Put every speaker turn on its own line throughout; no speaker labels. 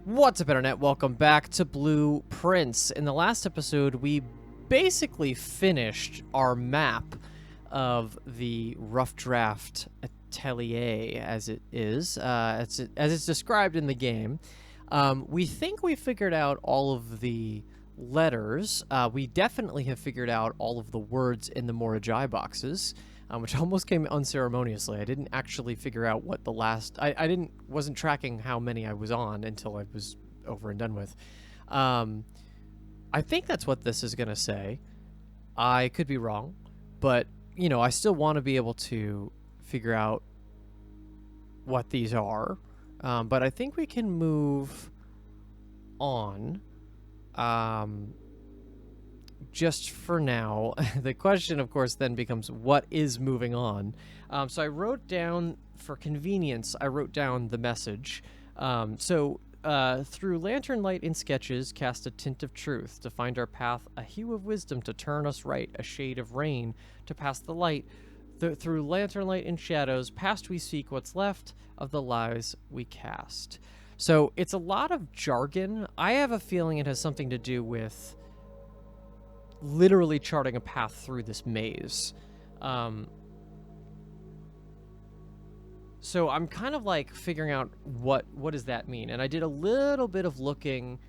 What's up, Internet? Welcome back to Blueprints. In the last episode, we basically finished our map of the rough draft atelier, as it is, as it's described in the game. We think we figured out all of the letters. We definitely have figured out all of the words in the Morajai boxes. Which almost came unceremoniously. I didn't actually figure out what the last... I wasn't tracking how many I was on until I was over and done with. I think that's what this is going to say. I could be wrong, but, you know, I still want to be able to figure out what these are. But I think we can move on. Just for now. The question, of course, then becomes, what is moving on? So I wrote down, for convenience, I wrote down the message. Through lantern light in sketches, cast a tint of truth to find our path, a hue of wisdom to turn us right, a shade of rain to pass the light. Through lantern light in shadows, past we seek what's left of the lies we cast. So it's a lot of jargon. I have a feeling it has something to do with literally charting a path through this maze. So I'm kind of like figuring out what does that mean, and I did a little bit of looking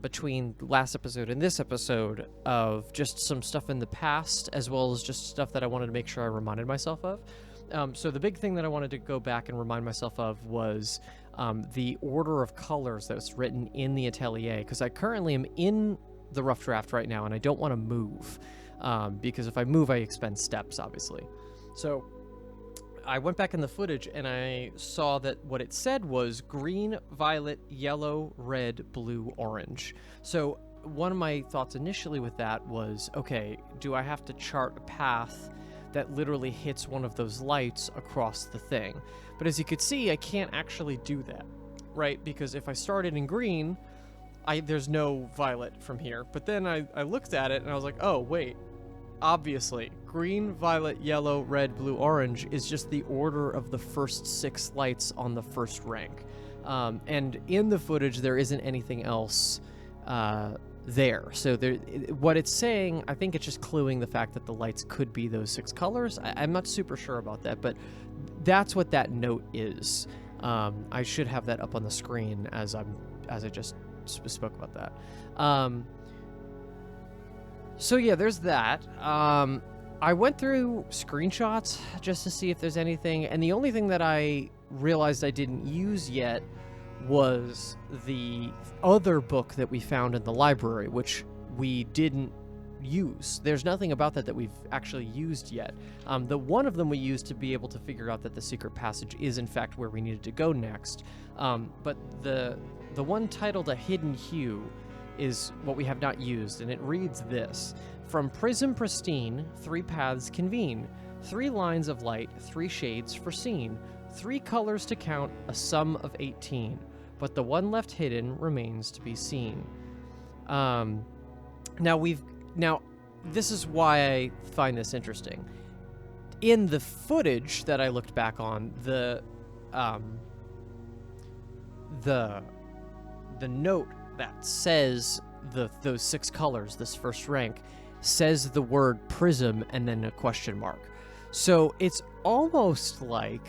between last episode and this episode of just some stuff in the past, as well as just stuff that I wanted to make sure I reminded myself of. So the big thing that I wanted to go back and remind myself of was the order of colors that was written in the atelier, because I currently am in the rough draft right now, and I don't want to move because if I move, I expend steps, obviously. So I went back in the footage and I saw that what it said was green, violet, yellow, red, blue, orange. So one of my thoughts initially with that was, okay, do I have to chart a path that literally hits one of those lights across the thing? But as you could see, I can't actually do that, right? Because if I started in green, there's no violet from here. But then I looked at it and I was like, oh, wait. Obviously, green, violet, yellow, red, blue, orange is just the order of the first 6 lights on the first rank. And in the footage, there isn't anything else there. So what it's saying, I think it's just cluing the fact that the lights could be those 6 colors. I'm not super sure about that, but that's what that note is. I should have that up on the screen as I just spoke about that. So yeah, there's that. I went through screenshots just to see if there's anything, and the only thing that I realized I didn't use yet was the other book that we found in the library, which we didn't use. There's nothing about that we've actually used yet. The one of them we used to be able to figure out that the secret passage is in fact where we needed to go next. But the one titled A Hidden Hue is what we have not used, and it reads this: from Prism pristine, 3 paths convene, 3 lines of light, 3 shades foreseen, 3 colors to count, a sum of 18, but the one left hidden remains to be seen. Now this is why I find this interesting. In the footage that I looked back on, the note that says those 6 colors, this first rank, says the word prism and then a question mark. So it's almost like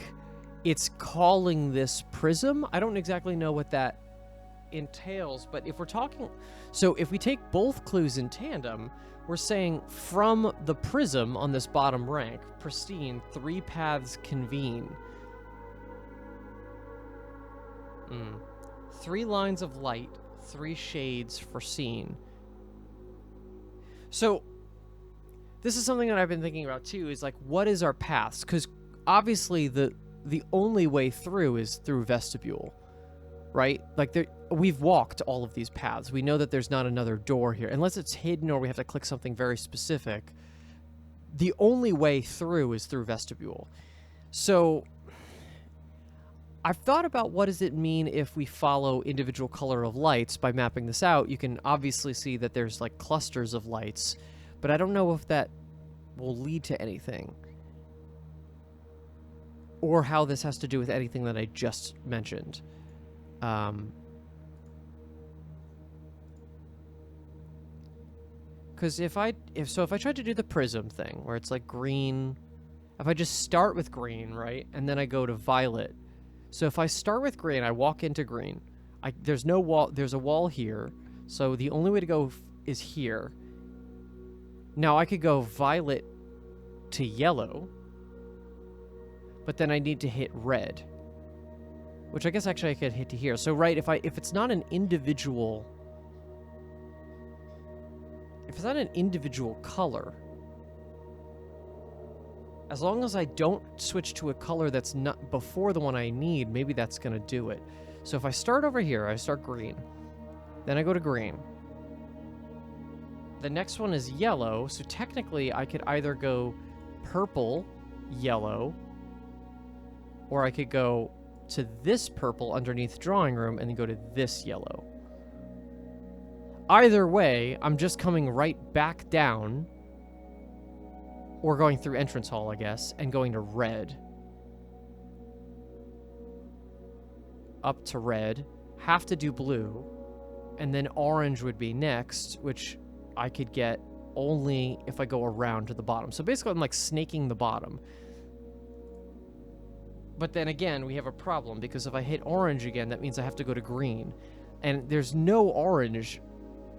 it's calling this prism. I don't exactly know what that entails, but if we're talking... So if we take both clues in tandem, we're saying from the prism on this bottom rank, pristine, 3 paths convene. 3 lines of light, 3 shades foreseen. So this is something that I've been thinking about too, is like, what is our paths? Because obviously the only way through is through vestibule, right? Like we've walked all of these paths. We know that there's not another door here, unless it's hidden or we have to click something very specific. The only way through is through vestibule. So I've thought about what does it mean if we follow individual color of lights. By mapping this out, you can obviously see that there's like clusters of lights, but I don't know if that will lead to anything, or how this has to do with anything that I just mentioned. Because if I tried to do the prism thing, where it's like green, if I just start with green, right, and then I go to violet. So if I start with green, I walk into green. There's no wall. There's a wall here. So the only way to go is here. Now I could go violet to yellow, but then I need to hit red, which I guess actually I could hit to here. So right, if it's not an individual, if it's not an individual color, as long as I don't switch to a color that's not before the one I need, maybe that's gonna do it. So if I start over here, I start green, then I go to green. The next one is yellow, so technically I could either go purple, yellow, or I could go to this purple underneath drawing room and then go to this yellow. Either way, I'm just coming right back down, or going through entrance hall, I guess, and going to red. Up to red, have to do blue, and then orange would be next, which I could get only if I go around to the bottom. So basically I'm like snaking the bottom. But then again, we have a problem, because if I hit orange again, that means I have to go to green. And there's no orange.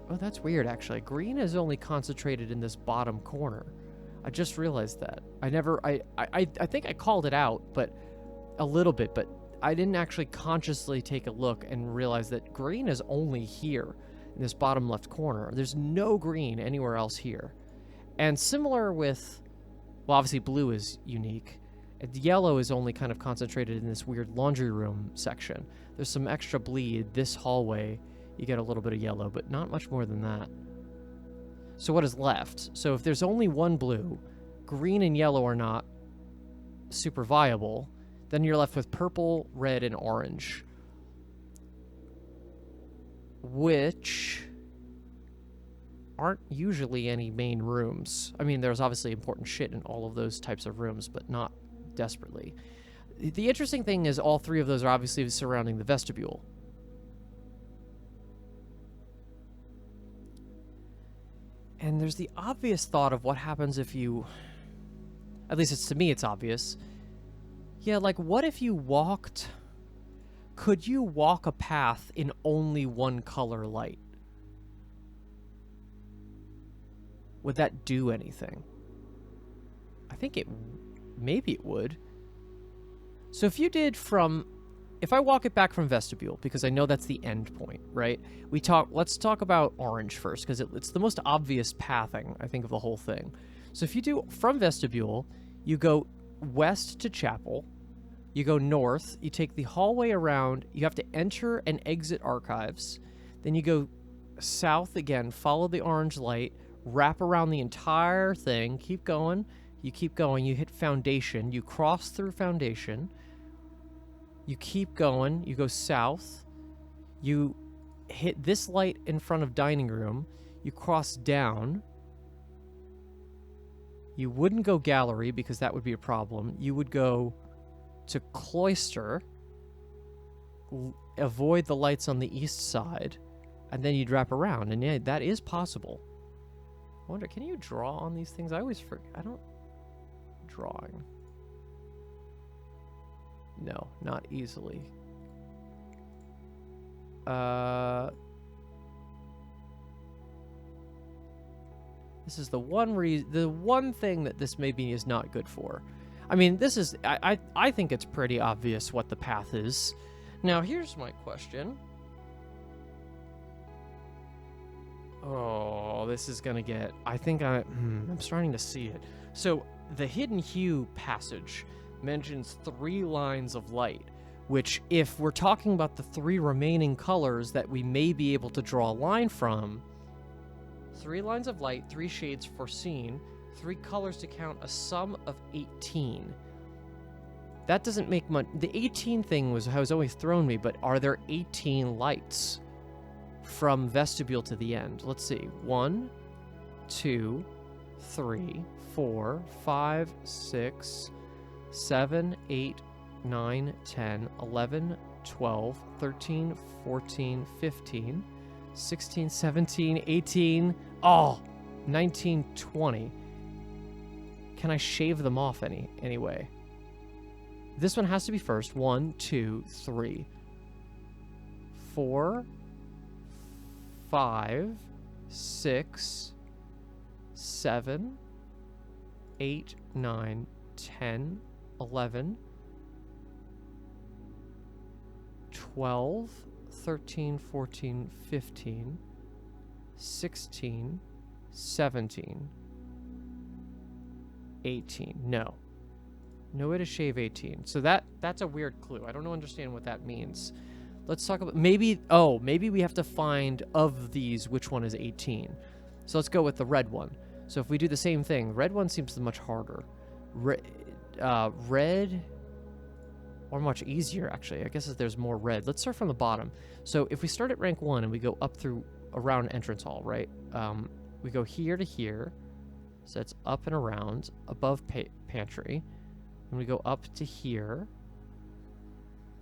Oh, that's weird, actually. Green is only concentrated in this bottom corner. I just realized that. I think I called it out, but a little bit, but I didn't actually consciously take a look and realize that green is only here in this bottom left corner. There's no green anywhere else here. And similar with, well, obviously blue is unique. Yellow is only kind of concentrated in this weird laundry room section. There's some extra bleed. This hallway, you get a little bit of yellow, but not much more than that. So what is left? So if there's only one blue, green and yellow are not super viable, then you're left with purple, red, and orange, which aren't usually any main rooms. I mean, there's obviously important shit in all of those types of rooms, but not desperately. The interesting thing is all three of those are obviously surrounding the vestibule. And there's the obvious thought of what happens if you, at least it's to me, it's obvious. Yeah, like what if you walked, could you walk a path in only one color light? Would that do anything? I think maybe it would. So if you did if I walk it back from vestibule, because I know that's the end point, right? Let's talk about orange first, because it's the most obvious pathing, I think, of the whole thing. So if you do from vestibule, you go west to chapel, you go north, you take the hallway around, you have to enter and exit archives, then you go south again, follow the orange light, wrap around the entire thing, keep going, you hit foundation, you cross through foundation, you keep going, you go south, you hit this light in front of dining room, you cross down, you wouldn't go gallery because that would be a problem, you would go to cloister, avoid the lights on the east side, and then you'd wrap around, and yeah, that is possible. I wonder, can you draw on these things? I always forget. I don't... Drawing. No, not easily. This is the one thing that this maybe is not good for. I mean, this is... I think it's pretty obvious what the path is. Now, here's my question. Oh, this is gonna get... I think I'm starting to see it. So, the Hidden Hue passage mentions 3 lines of light, which, if we're talking about the 3 remaining colors that we may be able to draw a line from, 3 lines of light, 3 shades foreseen, 3 colors to count a sum of 18. That doesn't make much... The 18 thing has always thrown me, but are there 18 lights from vestibule to the end? Let's see. 1, 2, 3, 4, 5, 6, 7, 8, 9, 10, 11, 12, 13, 14, 15, 16, 17, 18. Oh, 19, 20. Can I shave them off anyway? This one has to be first. 1, 2, 3, 4, 5, 6, 7, 8, 9, 10, 11, 12, 13, 14, 15, 16, 17, 18. No. No way to shave 18. So that's a weird clue. I don't understand what that means. Let's talk about maybe we have to find of these which one is 18. So let's go with the red one. So if we do the same thing, red one seems much harder. Red or much easier actually. I guess there's more red. Let's start from the bottom. So if we start at rank 1 and we go up through around entrance hall, right? We go here to here. So it's up and around above pantry. And we go up to here.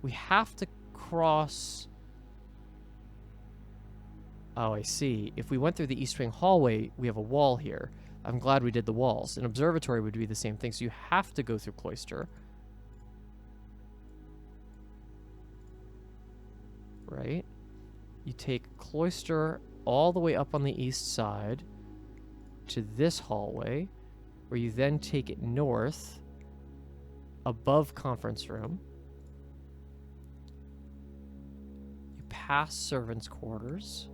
We have to cross. Oh, I see. If we went through the East Wing hallway, we have a wall here. I'm glad we did the walls. An observatory would be the same thing, so you have to go through cloister. Right? You take cloister all the way up on the east side to this hallway, where you then take it north above conference room. You pass servants' quarters,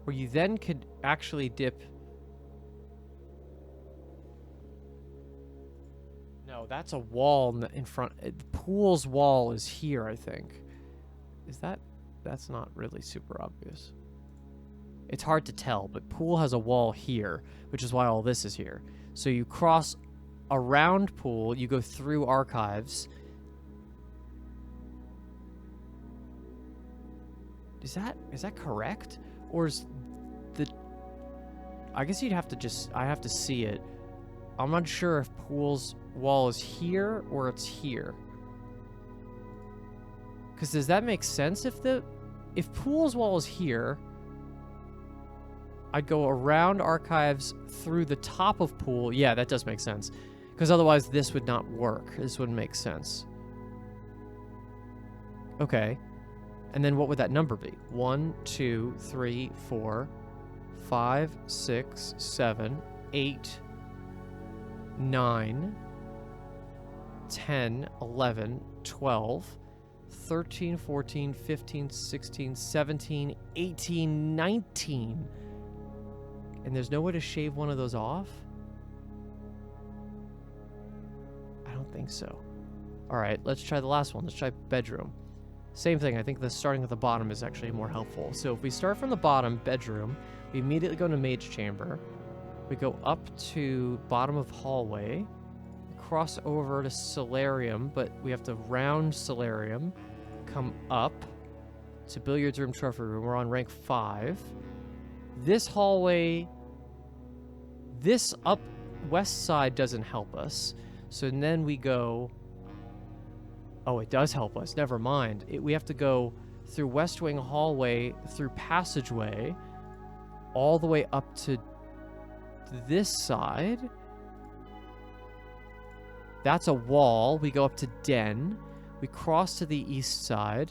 where you then could actually dip. No, that's a wall in front. Pool's wall is here, I think. Is that? That's not really super obvious. It's hard to tell, but Pool has a wall here, which is why all this is here. So you cross around Pool, you go through archives. Is that correct? Or is the... I guess you'd have to just... I have to see it. I'm not sure if Pool's wall is here or it's here. Because does that make sense? If Pool's wall is here, I'd go around archives through the top of Pool. Yeah, that does make sense. Because otherwise this would not work. This wouldn't make sense. Okay. And then what would that number be? 1, 2, 3, 4, 5, 6, 7, 8, 9, 10, 11, 12, 13, 14, 15, 16, 17, 18, 19. And there's no way to shave one of those off? I don't think so. All right, let's try the last one. Let's try bedroom. Same thing. I think the starting at the bottom is actually more helpful. So if we start from the bottom, bedroom, we immediately go to mage chamber. We go up to bottom of hallway, cross over to solarium, but we have to round solarium, come up to billiards room, trophy room. We're on rank 5. This hallway, this up west side doesn't help us. So then we go... Oh, it does help us. Never mind. We have to go through West Wing hallway, through passageway, all the way up to this side. That's a wall. We go up to den. We cross to the east side.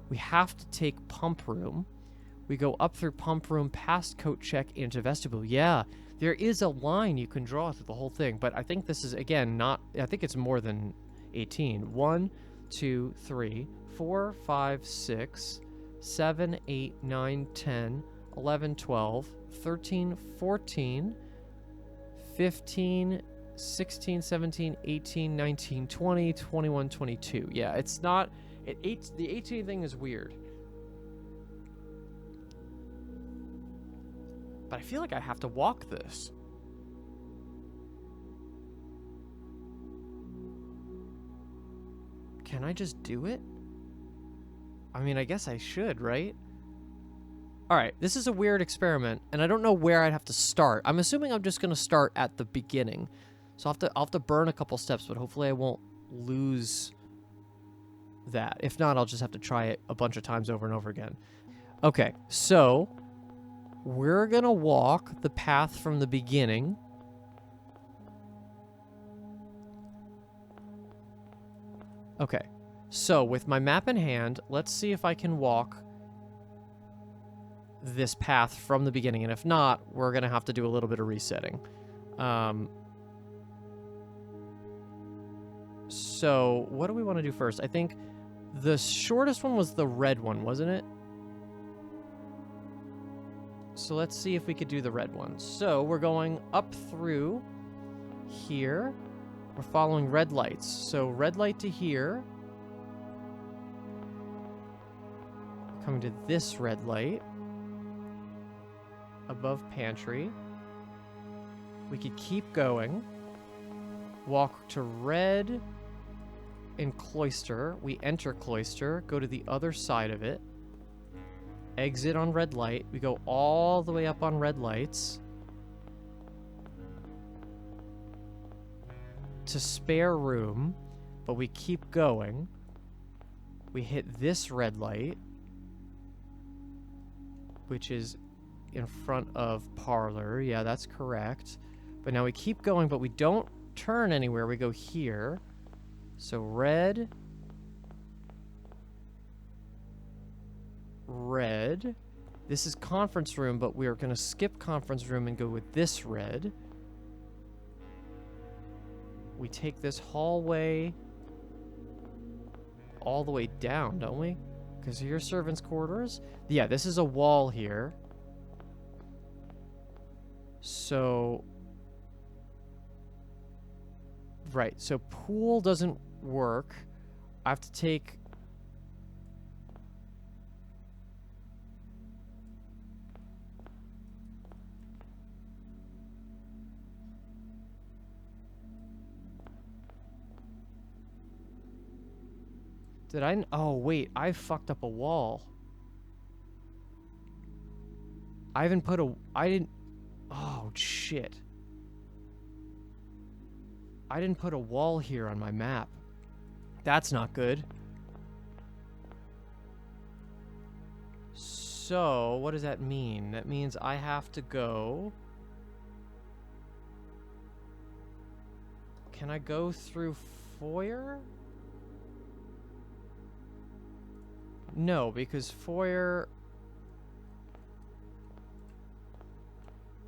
We have to take pump room. We go up through pump room, past coat check, into vestibule. Yeah, there is a line you can draw through the whole thing, but I think this is, again, not... I think it's more than 18. 1, 2, 3, 4, 5, 6, 7, 8, 9, 10, 11, 12, 13, 14, 15, 16, 17, 18, 19, 20, 21, 22. Yeah, it's not... the 18 thing is weird. But I feel like I have to walk this. Can I just do it? I mean, I guess I should, right? Alright, this is a weird experiment, and I don't know where I'd have to start. I'm assuming I'm just going to start at the beginning. So I'll have to burn a couple steps, but hopefully I won't lose that. If not, I'll just have to try it a bunch of times over and over again. Okay, so we're gonna walk the path from the beginning. Okay, so with my map in hand, let's see if I can walk this path from the beginning, and if not, we're gonna have to do a little bit of resetting. So what do we want to do first? I think the shortest one was the red one, wasn't it? So let's see if we could do the red one. So we're going up through here. We're following red lights. So red light to here. Coming to this red light. Above pantry. We could keep going. Walk to red in cloister. We enter cloister. Go to the other side of it. Exit on red light. We go all the way up on red lights. To spare room. But we keep going. We hit this red light. Which is in front of parlor. Yeah, that's correct. But now we keep going, but we don't turn anywhere. We go here. So red. Red. This is conference room, but we are going to skip conference room and go with this red. We take this hallway all the way down, don't we? Because here's servants' quarters. Yeah, this is a wall here. So, right, so pool doesn't work. I have to take... Did I... Oh, wait, I fucked up a wall. I haven't put a... I didn't... Oh, shit. I didn't put a wall here on my map. That's not good. So, what does that mean? That means I have to go... Can I go through foyer? No, because foyer...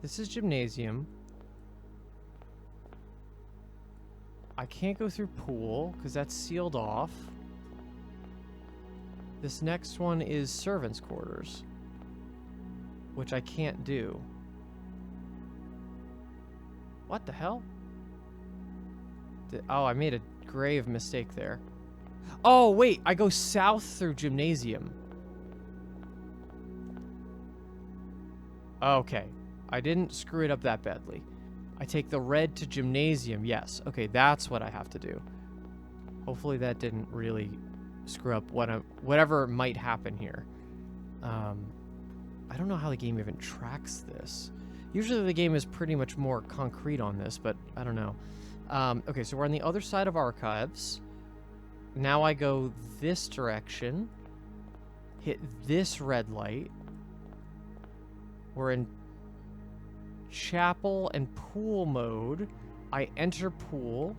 This is gymnasium. I can't go through pool, because that's sealed off. This next one is servants' quarters, which I can't do. What the hell? Oh, I made a grave mistake there. Oh, wait, I go south through gymnasium. Okay, I didn't screw it up that badly. I take the red to gymnasium, yes. Okay, that's what I have to do. Hopefully that didn't really screw up whatever might happen here. I don't know how the game even tracks this. Usually the game is pretty much more concrete on this, but I don't know. Okay, so we're on the other side of archives. Now I go this direction. Hit this red light. We're in chapel and pool mode. I enter pool.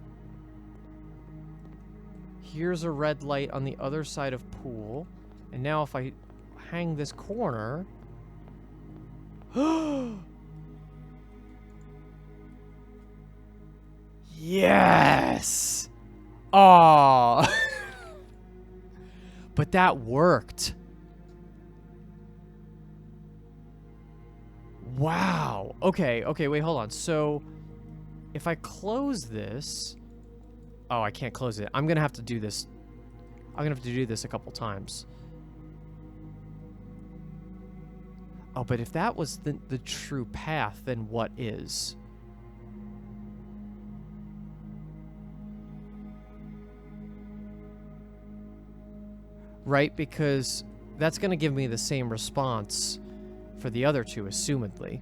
Here's a red light on the other side of pool. And now if I hang this corner... Yes! Aww. But that worked. Wow. Okay, wait, hold on. So, if I close this... Oh, I can't close it. I'm gonna have to do this. I'm gonna have to do this a couple times. Oh, but if that was the true path, then what is? Right, because that's gonna give me the same response for the other two, assumedly.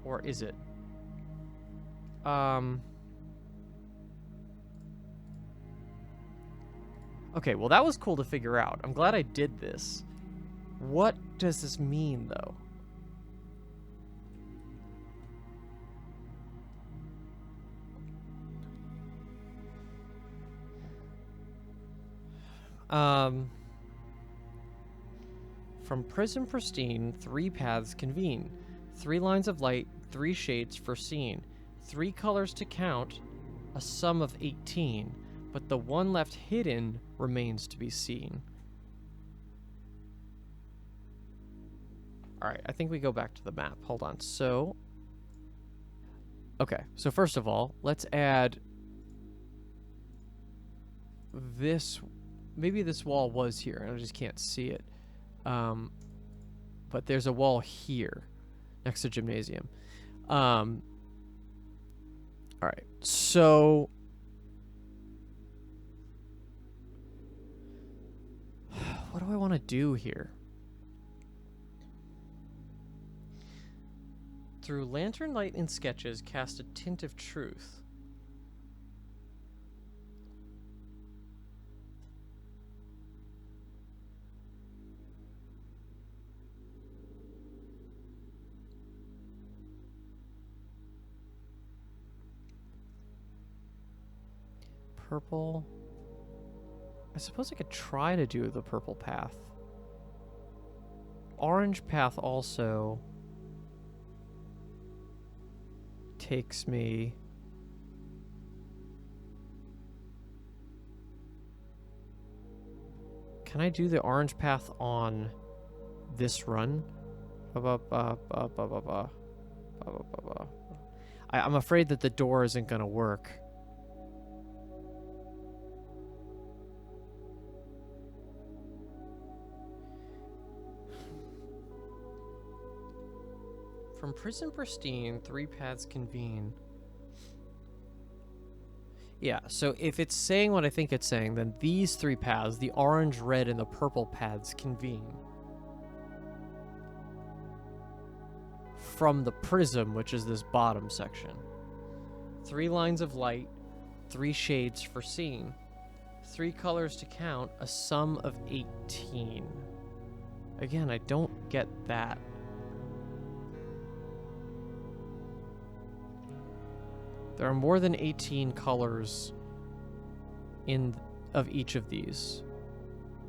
Or is it? Okay, well that was cool to figure out. I'm glad I did this. What does this mean, though? From Prism Pristine, 3 paths convene. 3 lines of light, 3 shades foreseen. 3 colors to count, a sum of 18. But the one left hidden remains to be seen. Alright, I think we go back to the map. Hold on. So, okay. So first of all, let's add this. Maybe this wall was here, and I just can't see it. But there's a wall here, next to gymnasium. Alright, so... what do I want to do here? Through lantern light and sketches, cast a tint of truth. Purple. I suppose I could try to do the purple path. Orange path also takes me... Can I do the orange path on this run? I'm afraid that the door isn't going to work. From Prism Pristine, 3 paths convene. Yeah, so if it's saying what I think it's saying, then these 3 paths, the orange, red, and the purple paths, convene. From the prism, which is this bottom section. 3 lines of light, 3 shades foreseen. 3 colors to count, a sum of 18. Again, I don't get that. There are more than 18 colors of each of these.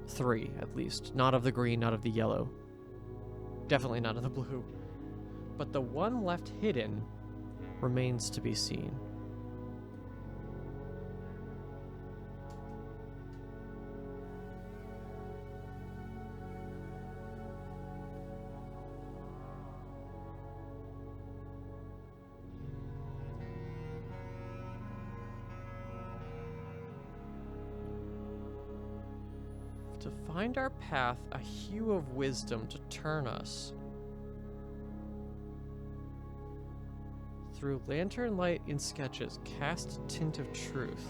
3, at least. Not of the green, not of the yellow. Definitely not of the blue. But the one left hidden remains to be seen. To find our path, a hue of wisdom to turn us. Through lantern light in sketches, cast a tint of truth.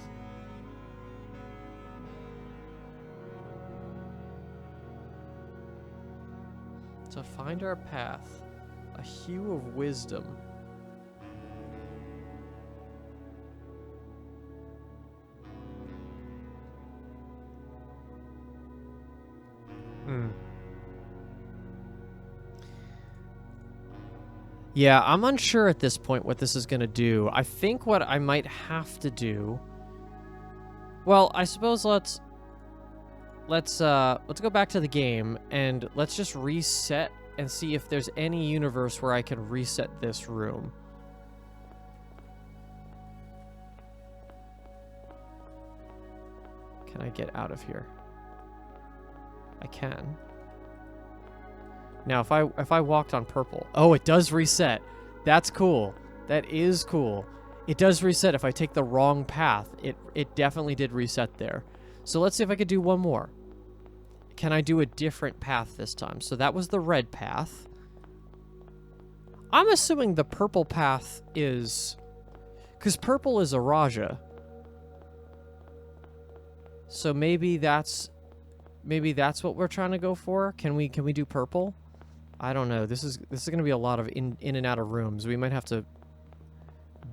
To find our path, a hue of wisdom. Yeah, I'm unsure at this point what this is going to do. I think what I might have to do... Well, I suppose let's go back to the game and let's just reset and see if there's any universe where I can reset this room. Can I get out of here? I can. Now, if I walked on purple... Oh, it does reset. That's cool. That is cool. It does reset if I take the wrong path. It definitely did reset there. So let's see if I could do one more. Can I do a different path this time? So that was the red path. I'm assuming the purple path is... Because purple is a Raja. So maybe that's what we're trying to go for. Can we do purple? I don't know. This is going to be a lot of in and out of rooms. We might have to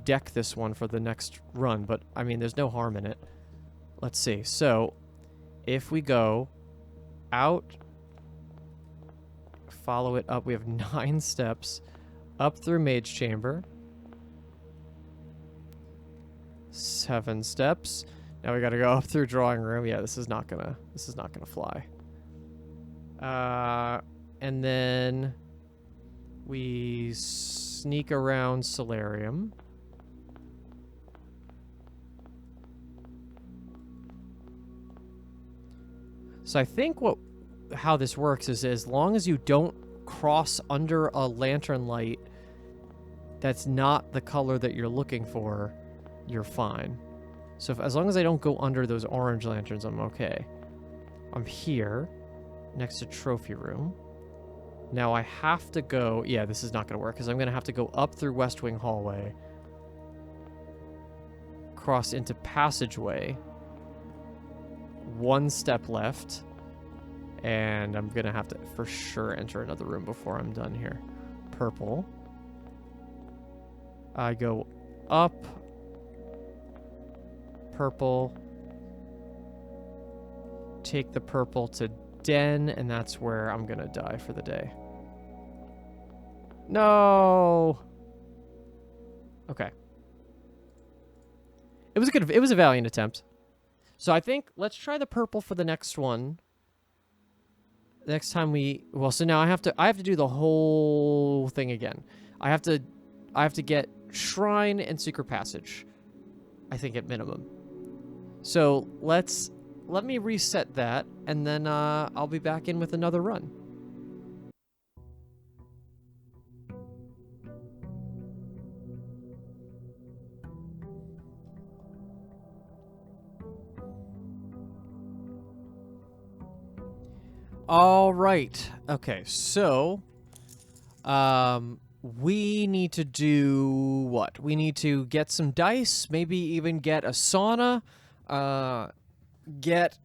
deck this one for the next run, but I mean, there's no harm in it. Let's see. So, If we go out, follow it up, we have 9 steps up through Mage Chamber. 7 steps. Now we gotta go up through Drawing Room. Yeah, this is not gonna fly. And then we sneak around Solarium. So I think how this works is as long as you don't cross under a lantern light that's not the color that you're looking for, you're fine. So as long as I don't go under those orange lanterns, I'm okay. I'm here, next to Trophy Room. Now I have to go... Yeah, this is not going to work, because I'm going to have to go up through West Wing Hallway, cross into Passageway, 1 step left, and I'm going to have to, for sure, enter another room before I'm done here. Purple. I go up... Purple, take the purple to Den, and that's where I'm gonna die for the day. No. Okay. It was a valiant attempt. So I think let's try the purple for the next one. Next time so now I have to do the whole thing again. I have to get Shrine and Secret Passage, I think, at minimum. So let me reset that, and then I'll be back in with another run. All right. Okay, so we need to do what? We need to get some dice, maybe even get a sauna, get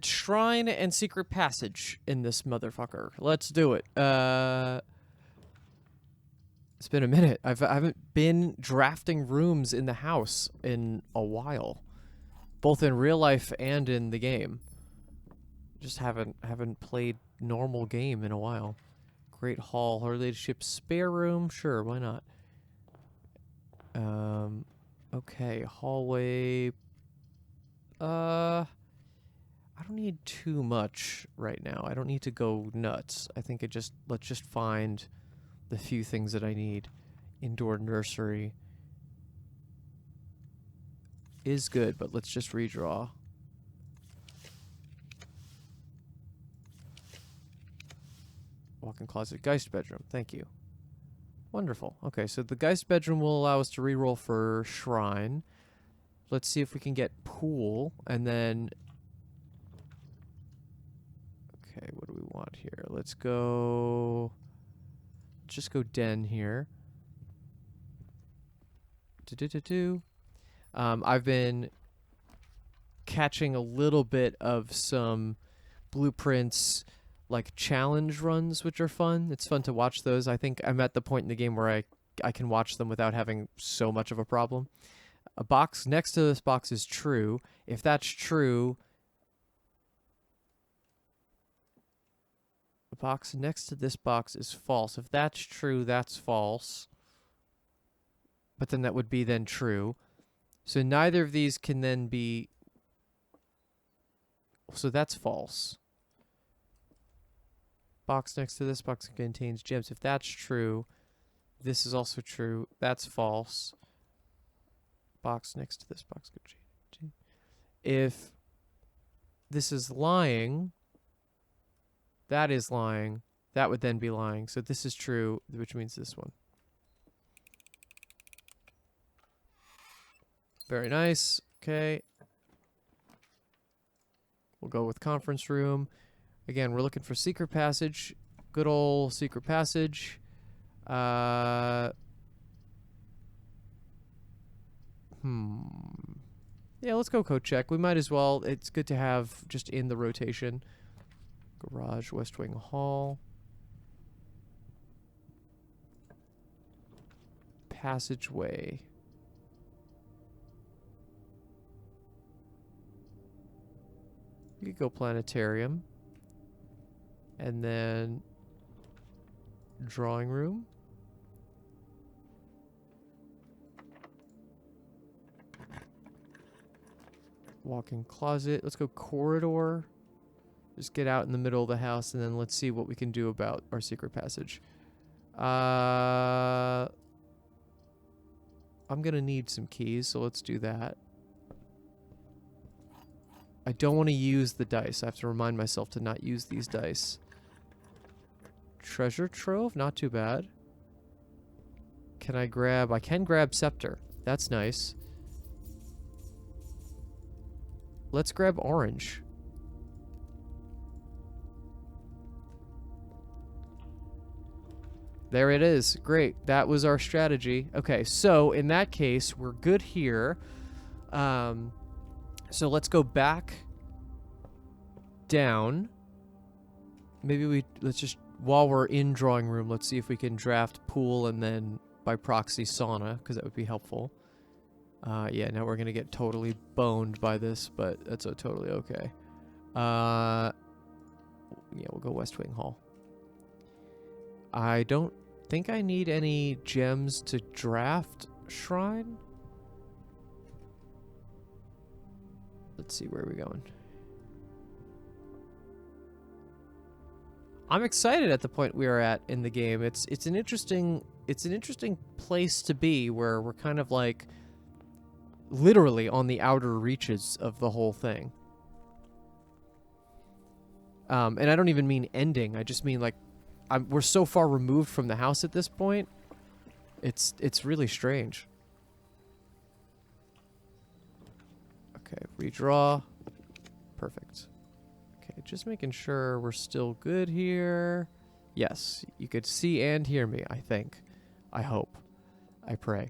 Shrine and Secret Passage in this motherfucker. Let's do it. It's been a minute. I haven't been drafting rooms in the house in a while, both in real life and in the game. Just haven't played normal game in a while. Great Hall, her leadership spare room. Sure, why not? Okay, hallway. I don't need too much right now. I don't need to go nuts. I think let's just find the few things that I need. Indoor nursery is good, but let's just redraw. Walk-in closet, Geist bedroom. Thank you. Wonderful. Okay, so the Geist bedroom will allow us to reroll for Shrine. Let's see if we can get pool, and then... Okay, what do we want here? Let's go... Just go Den here. I've been catching a little bit of some blueprints, like challenge runs, which are fun. It's fun to watch those. I think I'm at the point in the game where I can watch them without having so much of a problem. A box next to this box is true. If that's true, the box next to this box is false. If that's true, that's false. But then that would be then true. So neither of these can then be... So that's false. Box next to this box contains gems. If that's true, this is also true. That's false. Box next to this box contains... If this is lying, that is lying. That would then be lying. So this is true, which means this one. Very nice. Okay. We'll go with conference room. Again, we're looking for secret passage. Good old secret passage. Yeah, let's go code check. We might as well. It's good to have just in the rotation. Garage, West Wing Hall. Passageway. You could go planetarium. And then drawing room. Walk-in closet. Let's go corridor. Just get out in the middle of the house, and then let's see what we can do about our secret passage. I'm gonna need some keys, so let's do that. I don't want to use the dice. I have to remind myself to not use these dice. Treasure trove? Not too bad. Can I grab... I can grab scepter. That's nice. Let's grab orange. There it is. Great. That was our strategy. Okay, so in that case, we're good here. So let's go back down. Maybe let's just, while we're in drawing room, let's see if we can draft pool and then by proxy sauna, because that would be helpful. Yeah, now we're going to get totally boned by this, but that's totally okay. Yeah, we'll go West Wing Hall. I don't think I need any gems to draft shrine. Let's see, where are we going? I'm excited at the point we are at in the game. It's an interesting place to be, where we're kind of like literally on the outer reaches of the whole thing. And I don't even mean ending. I just mean like we're so far removed from the house at this point. It's really strange. Okay, redraw. Perfect. Okay, just making sure we're still good here. Yes, you could see and hear me, I think. I hope. I pray.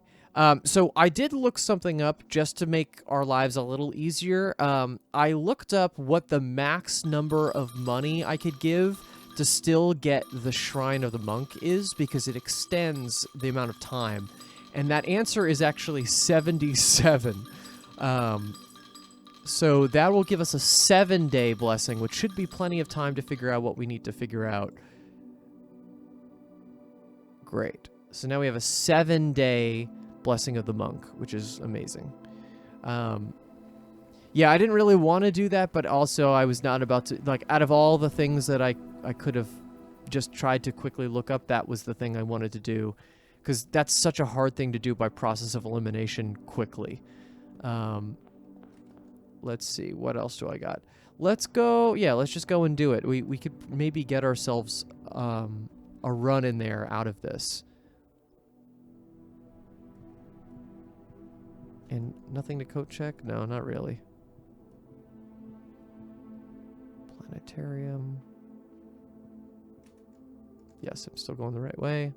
So I did look something up just to make our lives a little easier. I looked up what the max number of money I could give to still get the Shrine of the Monk is, because it extends the amount of time. And that answer is actually 77. So that will give us a 7-day blessing, which should be plenty of time to figure out what we need to figure out. Great. So now we have a 7-day Blessing of the Monk, which is amazing. Yeah, I didn't really want to do that, but also I was not about to... Like, out of all the things that I could have just tried to quickly look up, that was the thing I wanted to do. Because that's such a hard thing to do by process of elimination quickly. Let's see, what else do I got? Let's go... Yeah, let's just go and do it. We could maybe get ourselves a run in there out of this. And nothing to coat check? No, not really. Planetarium. Yes, I'm still going the right way.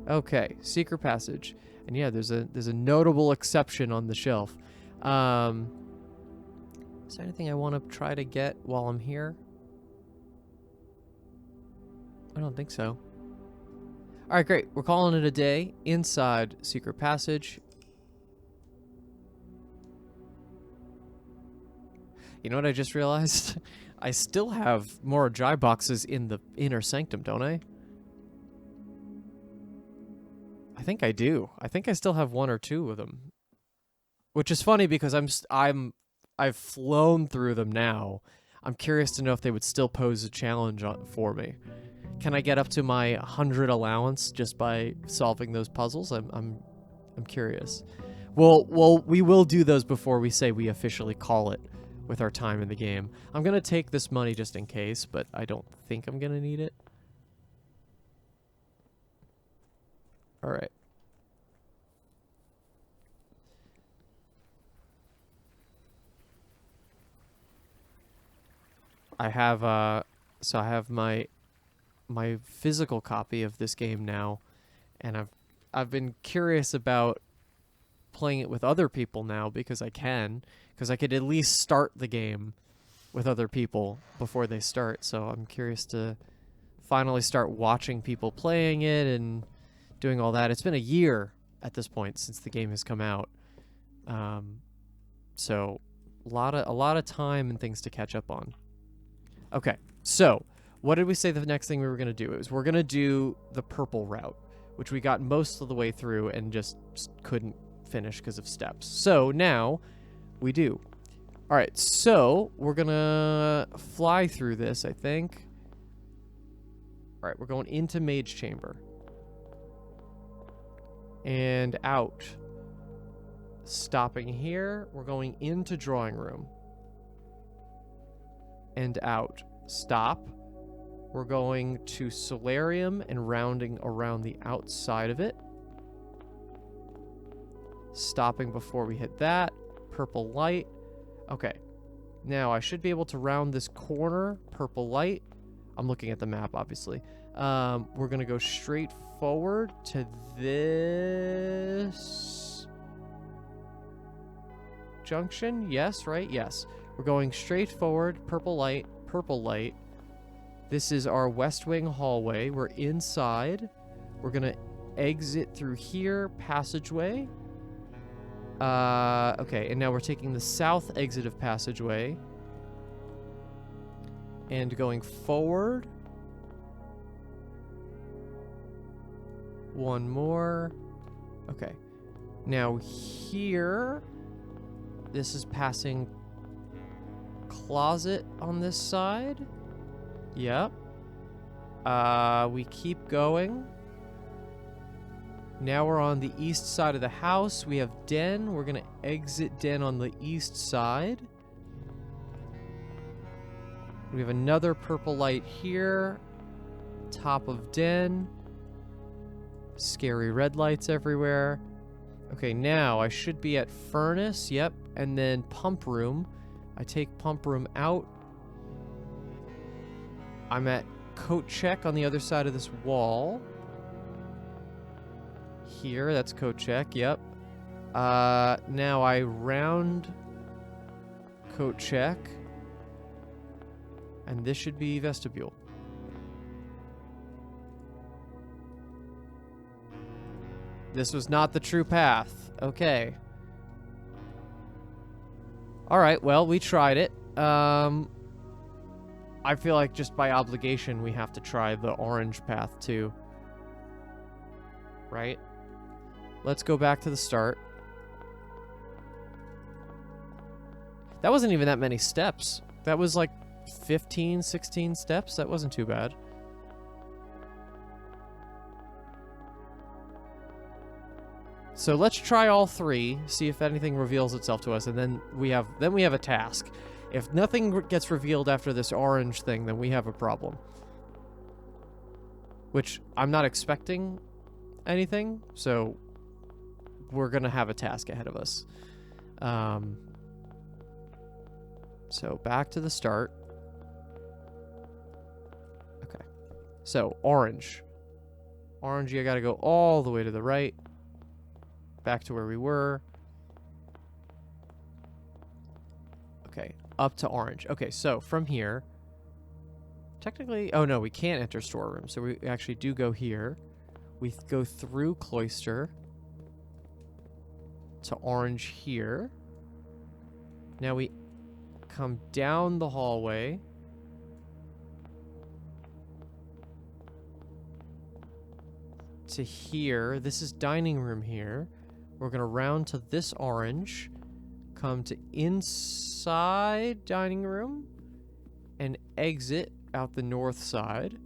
Okay, secret passage. And yeah, there's a notable exception on the shelf. Is there anything I want to try to get while I'm here? I don't think so. Alright, great. We're calling it a day inside secret passage. You know what I just realized? I still have more Jai boxes in the inner sanctum, don't I? I think I do. I think I still have 1 or 2 of them. Which is funny because I've flown through them now. I'm curious to know if they would still pose a challenge for me. Can I get up to my 100 allowance just by solving those puzzles? I'm curious. Well, we will do those before we say we officially call it with our time in the game. I'm gonna take this money just in case, but I don't think I'm gonna need it. All right. I have so I have my physical copy of this game now, and I've been curious about playing it with other people now because I could at least start the game with other people before they start. So I'm curious to finally start watching people playing it and doing all that. It's been a year at this point since the game has come out. So a lot of time and things to catch up on. Okay, so what did we say the next thing we were going to do? We're going to do the purple route, which we got most of the way through and just couldn't finish because of steps. So now we do. All right, so we're going to fly through this, I think. All right, we're going into Mage Chamber. And out. Stopping here, we're going into Drawing Room. And out. Stop. We're going to Solarium and rounding around the outside of it. Stopping before we hit that. Purple light. Okay. Now, I should be able to round this corner. Purple light. I'm looking at the map, obviously. We're going to go straight forward to this junction. Yes, right? Yes. We're going straight forward. Purple light. Purple light. This is our West Wing hallway. We're inside. We're going to exit through here. Passageway. Okay, and now we're taking the south exit of passageway. And going forward. One more. Okay. Now here, this is passing closet on this side. Yep. We keep going. Now we're on the east side of the house. We have den. We're going to exit den on the east side. We have another purple light here. Top of den. Scary red lights everywhere. Okay, now I should be at furnace. Yep. And then pump room. I take pump room out. I'm at coat check on the other side of this wall. Here, that's coat check. Yep. Now I round coat check. And this should be vestibule. This was not the true path. Okay. Alright, well, we tried it. I feel like just by obligation we have to try the orange path too. Right? Let's go back to the start. That wasn't even that many steps. That was like 15, 16 steps. That wasn't too bad. So let's try all three, see if anything reveals itself to us, and then we have a task. If nothing gets revealed after this orange thing, then we have a problem. Which I'm not expecting anything, so we're gonna have a task ahead of us. So back to the start. Okay. So orange. Orange, you gotta go all the way to the right. Back to where we were. Okay, up to orange. Okay, so from here, technically, oh no, we can't enter storeroom, so we actually do go here. We go through cloister to orange here. Now we come down the hallway. To here. This is dining room here. We're going to round to this orange, come to inside dining room, and exit out the north side.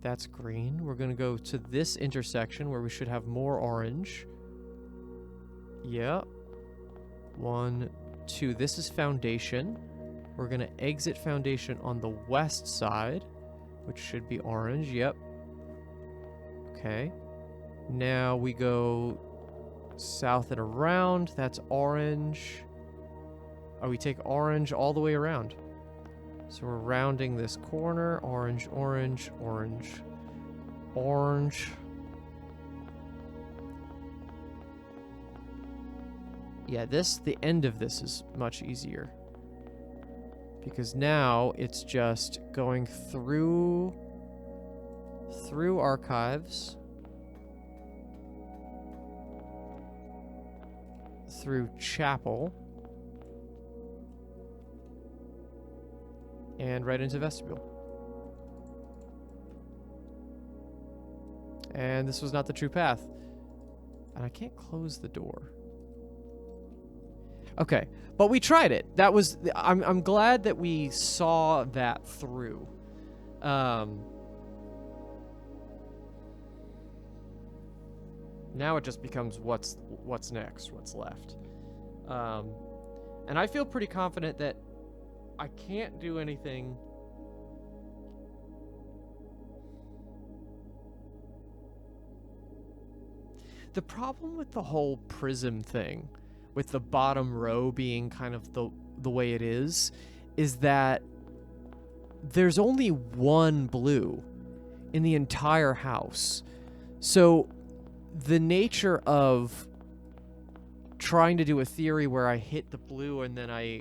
That's green. We're going to go to this intersection where we should have more orange. Yep. 1, 2. This is foundation. We're going to exit foundation on the west side, which should be orange. Yep. Okay. Now we go south and around. That's orange. Oh, we take orange all the way around. So we're rounding this corner. Orange, orange, orange, orange. Yeah, the end of this is much easier. Because now it's just going through archives, through chapel. And right into vestibule. And this was not the true path. And I can't close the door. Okay, but we tried it. That was... I'm glad that we saw that through. Now it just becomes what's next, what's left. And I feel pretty confident that I can't do anything. The problem with the whole prism thing, with the bottom row being kind of the way it is that there's only one blue in the entire house. So the nature of trying to do a theory where I hit the blue and then I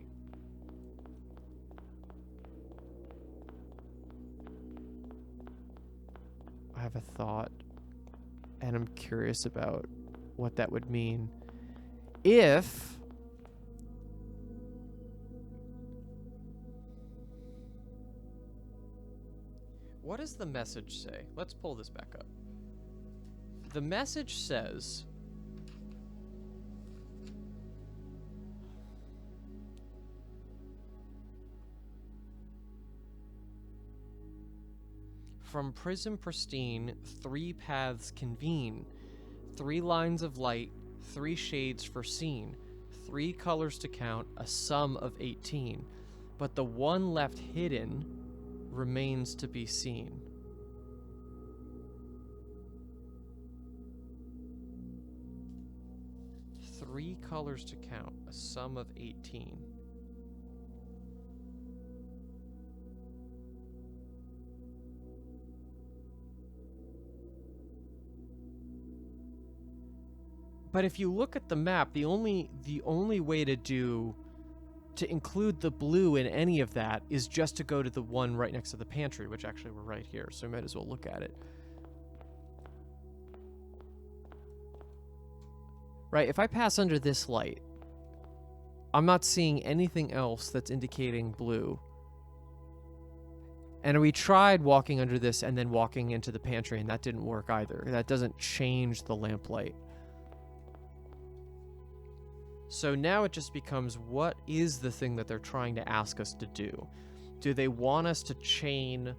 have a thought, and I'm curious about what that would mean. If what does the message say? Let's pull this back up. The message says, from Prism Pristine, 3 paths convene, 3 lines of light, 3 shades foreseen, 3 colors to count, a sum of 18. But the one left hidden remains to be seen. Three colors to count, a sum of 18. But if you look at the map, the only way to include the blue in any of that is just to go to the one right next to the pantry, which actually we're right here, so we might as well look at it. Right, if I pass under this light, I'm not seeing anything else that's indicating blue. And we tried walking under this and then walking into the pantry, and that didn't work either. That doesn't change the lamplight. So now it just becomes, what is the thing that they're trying to ask us to do? Do they want us to chain...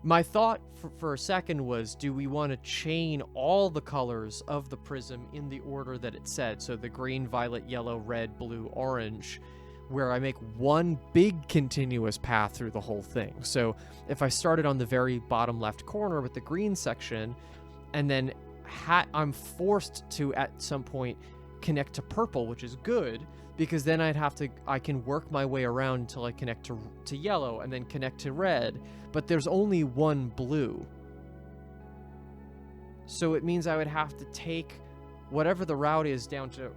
My thought for a second was, do we want to chain all the colors of the prism in the order that it said? So the green, violet, yellow, red, blue, orange, where I make one big continuous path through the whole thing. So if I started on the very bottom left corner with the green section, and then I'm forced to, at some point, connect to purple, which is good, because then I can work my way around until I connect to yellow and then connect to red, but there's only one blue. So it means I would have to take whatever the route is down to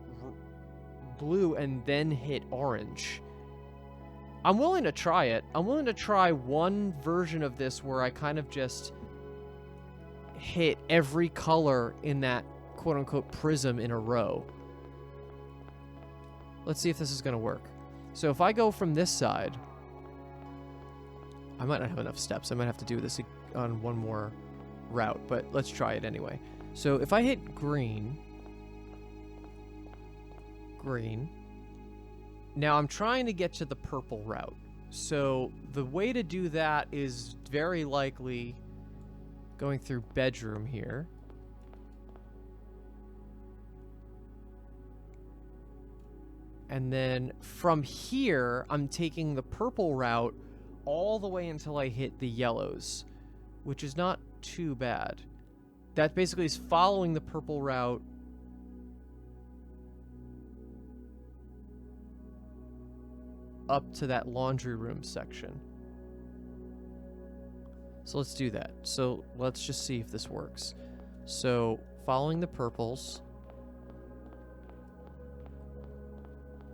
blue and then hit orange. I'm willing to try it. I'm willing to try one version of this where I kind of just hit every color in that quote-unquote prism in a row. Let's see if this is going to work. So if I go from this side, I might not have enough steps. I might have to do this on one more route, but let's try it anyway. So if I hit green, now I'm trying to get to the purple route. So the way to do that is very likely going through bedroom here. And then from here, I'm taking the purple route all the way until I hit the yellows, which is not too bad. That basically is following the purple route up to that laundry room section. So let's do that. So let's just see if this works. So following the purples,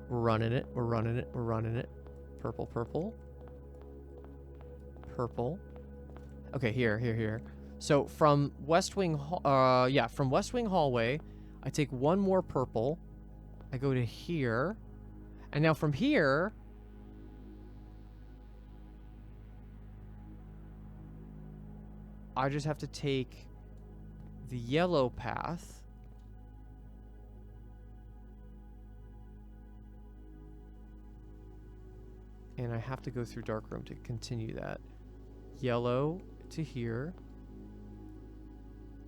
we're running it, we're running it, we're running it. Purple, purple. Purple. Okay, here. So from West Wing, from West Wing hallway, I take one more purple, I go to here. And now from here, I just have to take the yellow path. And I have to go through darkroom to continue that. Yellow to here.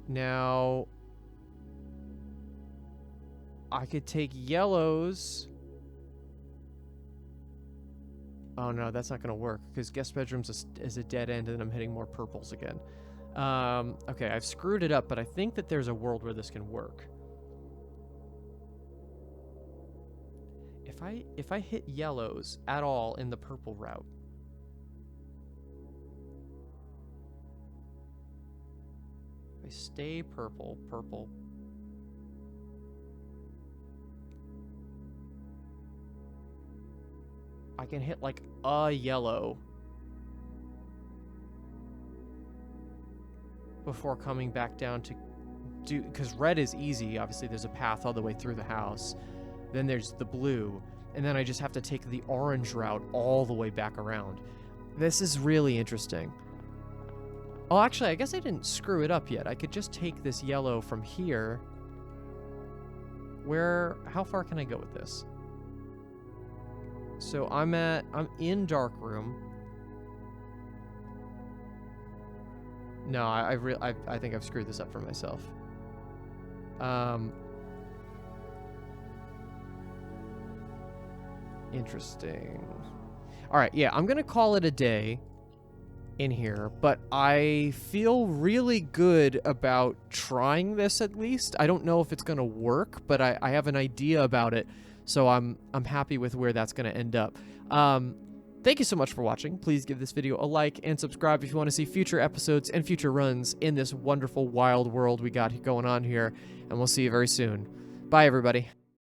Now, I could take yellows. Oh no, that's not going to work because guest bedrooms is a dead end, and I'm hitting more purples again. Okay, I've screwed it up, but I think that there's a world where this can work. If I hit yellows at all in the purple route, if I stay purple, I can hit like a yellow before coming back down to do, because red is easy. Obviously there's a path all the way through the house. Then there's the blue, and then I just have to take the orange route all the way back around. This is really interesting. Oh, actually, I guess I didn't screw it up yet. I could just take this yellow from here. How far can I go with this? So I'm in darkroom. No, I think I've screwed this up for myself. Interesting. All right, yeah, I'm gonna call it a day in here, but I feel really good about trying this at least. I don't know if it's gonna work, but I have an idea about it, so I'm happy with where that's gonna end up. Thank you so much for watching. Please give this video a like and subscribe if you want to see future episodes and future runs in this wonderful wild world we got going on here, and we'll see you very soon. Bye, everybody.